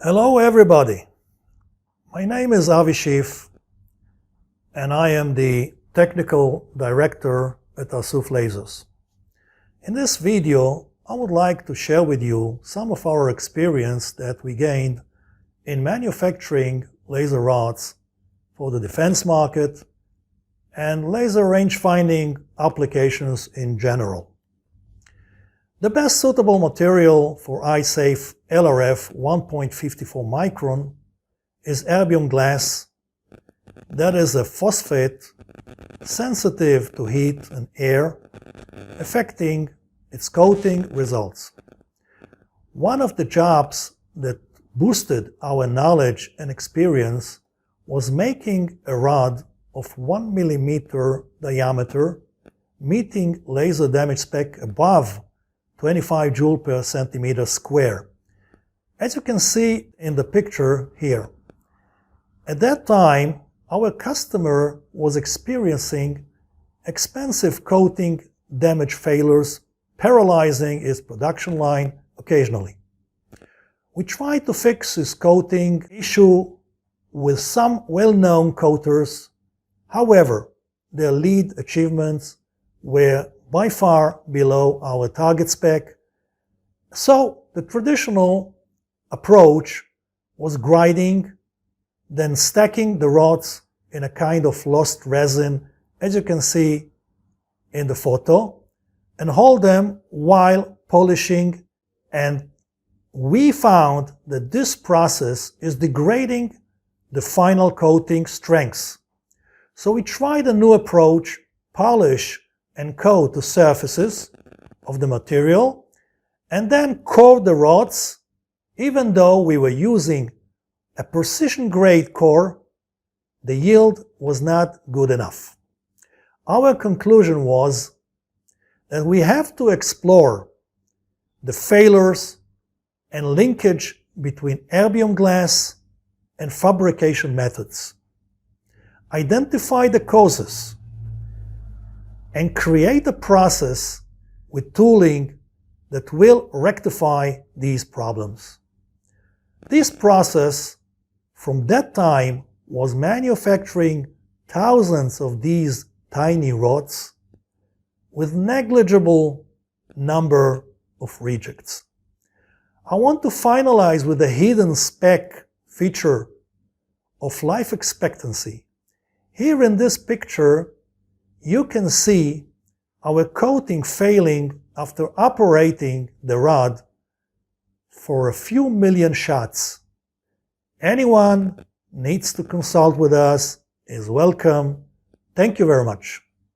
Hello everybody, my name is Avi Shif and I am the Technical Director at Arsuf Lasers. In this video, I would like to share with you some of our experience that we gained in manufacturing laser rods for the defense market and laser range-finding applications in general. The best suitable material for eye-safe LRF 1.54 micron is erbium glass that is a phosphate sensitive to heat and air, affecting its coating results. One of the jobs that boosted our knowledge and experience was making a rod of 1 millimeter diameter meeting laser damage spec above 25 joule per centimeter square. As you can see in the picture here, at that time our customer was experiencing expensive coating damage failures, paralyzing his production line occasionally. We tried to fix his coating issue with some well-known coaters. However, their lead achievements were by far below our target spec. So the traditional approach was grinding, then stacking the rods in a kind of lost resin, as you can see in the photo, and hold them while polishing. And we found that this process is degrading the final coating strengths. So we tried a new approach, polish and coat the surfaces of the material, and then core the rods. Even though we were using a precision grade core, the yield was not good enough. Our conclusion was that we have to explore the failures and linkage between erbium glass and fabrication methods, identify the causes, and create a process with tooling that will rectify these problems. This process from that time was manufacturing thousands of these tiny rods with negligible number of rejects. I want to finalize with a hidden spec feature of life expectancy. Here in this picture, you can see our coating failing after operating the rod for a few million shots. Anyone needs to consult with us is welcome. Thank you very much.